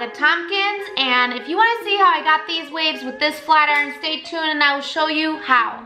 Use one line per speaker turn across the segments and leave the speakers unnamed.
the Tompkins, and if you want to see how I got these waves with this flat iron, stay tuned and I will show you how.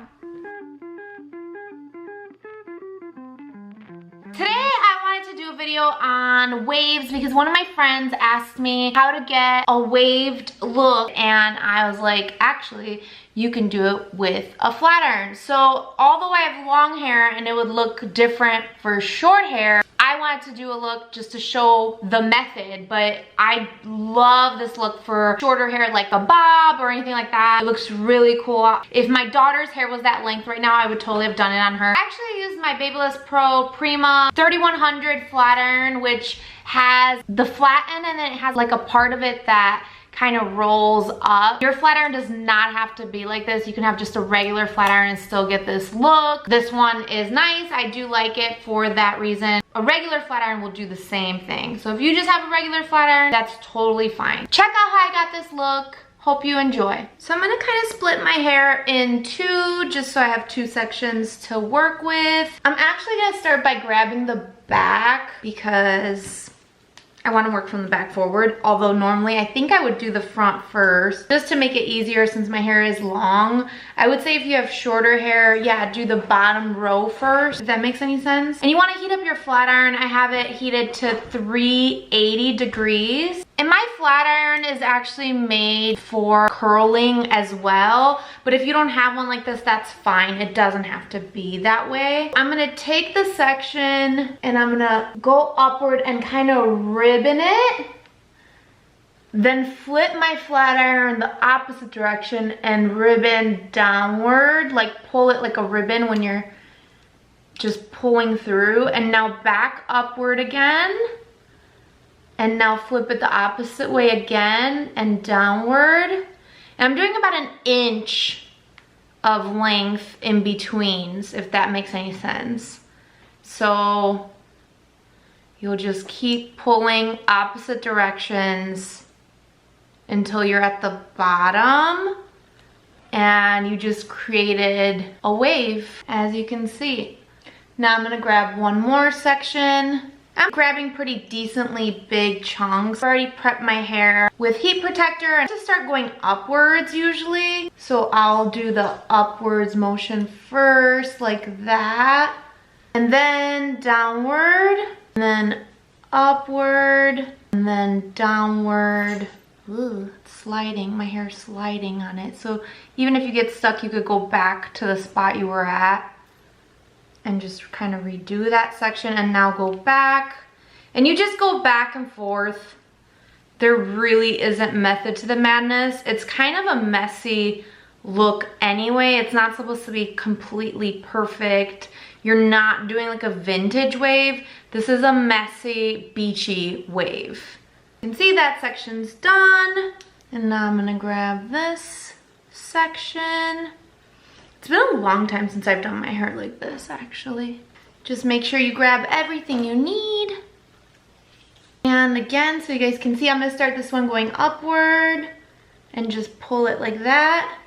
Today I wanted to do a video on waves because one of my friends asked me how to get a waved look, and I was like, actually, you can do it with a flat iron. So although I have long hair and it would look different for short hair, I wanted to do a look just to show the method, but I love this look for shorter hair, like a bob or anything like that. It looks really cool. If my daughter's hair was that length right now, I would totally have done it on her. I actually used my Babyliss Pro Prima 3100 flat iron, which has the flat end and then it has like a part of it that kind of rolls up. Your flat iron does not have to be like this. You can have just a regular flat iron and still get this look. This one is nice. I do like it for that reason. A regular flat iron will do the same thing. So if you just have a regular flat iron, that's totally fine. Check out how I got this look. Hope you enjoy. So I'm gonna kind of split my hair in two just so I have two sections to work with. I'm actually gonna start by grabbing the back because I want to work from the back forward, although normally I think I would do the front first just to make it easier since my hair is long. I would say if you have shorter hair, yeah, do the bottom row first, if that makes any sense. And you want to heat up your flat iron. I have it heated to 380 degrees. And my flat iron is actually made for curling as well, but if you don't have one like this, that's fine. It doesn't have to be that way. I'm gonna take the section and I'm gonna go upward and kind of ribbon it, then flip my flat iron the opposite direction and ribbon downward, like pull it like a ribbon when you're just pulling through, and now back upward again. And now flip it the opposite way again and downward. And I'm doing about an inch of length in betweens, if that makes any sense. So you'll just keep pulling opposite directions until you're at the bottom. And you just created a wave, as you can see. Now I'm gonna grab one more section. I'm grabbing pretty decently big chunks. I already prepped my hair with heat protector and just start going upwards usually. So I'll do the upwards motion first, like that. And then downward, and then upward, and then downward. Ooh, it's sliding, my hair's sliding on it. So even if you get stuck, you could go back to the spot you were at and just kind of redo that section, and now go back. And you just go back and forth. There really isn't method to the madness. It's kind of a messy look anyway. It's not supposed to be completely perfect. You're not doing like a vintage wave. This is a messy, beachy wave. You can see that section's done. And now I'm gonna grab this section. It's been a long time since I've done my hair like this, actually. Just make sure you grab everything you need. And again, so you guys can see, I'm gonna start this one going upward and just pull it like that.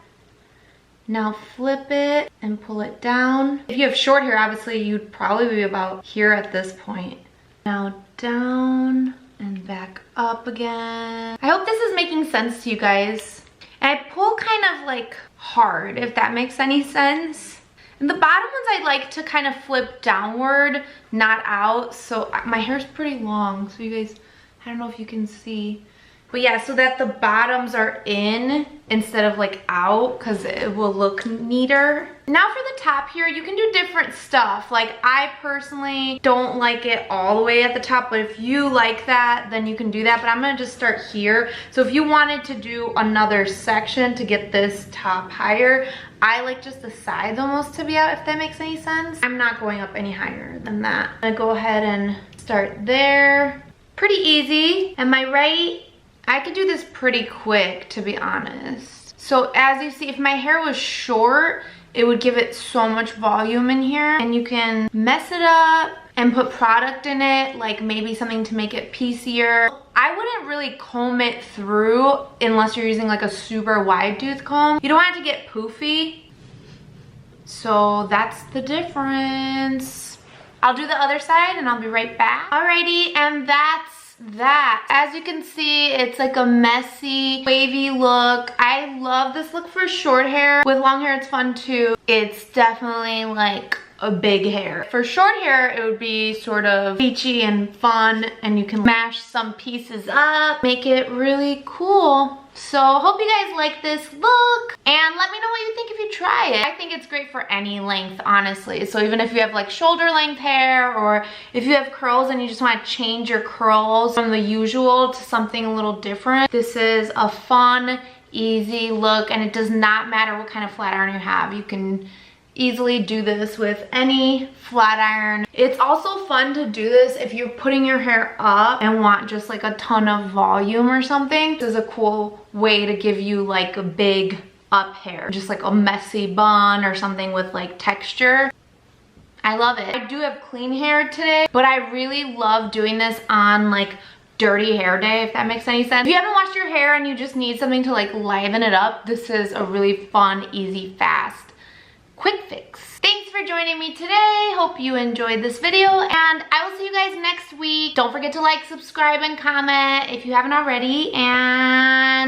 Now flip it and pull it down. If you have short hair, obviously you'd probably be about here at this point. Now down and back up again. I hope this is making sense to you guys. And I pull kind of like hard, if that makes any sense. And the bottom ones I like to kind of flip downward, not out. So my hair's pretty long, so you guys, I don't know if you can see. But yeah, so that the bottoms are in instead of like out, because it will look neater. Now for the top here, you can do different stuff. Like I personally don't like it all the way at the top, but if you like that, then you can do that. But I'm gonna just start here. So if you wanted to do another section to get this top higher, I like just the sides almost to be out, if that makes any sense. I'm not going up any higher than that. I'm gonna go ahead and start there. Pretty easy. Am I right? I could do this pretty quick, to be honest. So as you see, if my hair was short, it would give it so much volume in here. And you can mess it up and put product in it, like maybe something to make it piecier. I wouldn't really comb it through unless you're using like a super wide tooth comb. You don't want it to get poofy. So that's the difference. I'll do the other side and I'll be right back. Alrighty, and that's that. As you can see, it's like a messy, wavy look. I love this look for short hair. With long hair, it's fun too. It's definitely like a big hair. For short hair, it would be sort of beachy and fun, and you can mash some pieces up, make it really cool. So hope you guys like this look, and let me know what you think if you try it. I think it's great for any length, honestly. So even if you have like shoulder length hair, or if you have curls and you just want to change your curls from the usual to something a little different, this is a fun, easy look, and it does not matter what kind of flat iron you have. You can easily do this with any flat iron. It's also fun to do this if you're putting your hair up and want just like a ton of volume or something. This is a cool way to give you like a big up hair, just like a messy bun or something with like texture. I love it. I do have clean hair today, but I really love doing this on like dirty hair day, if that makes any sense. If you haven't washed your hair and you just need something to like liven it up, this is a really fun, easy, fast quick fix. Thanks for joining me today. Hope you enjoyed this video, and I will see you guys next week. Don't forget to like, subscribe, and comment if you haven't already, and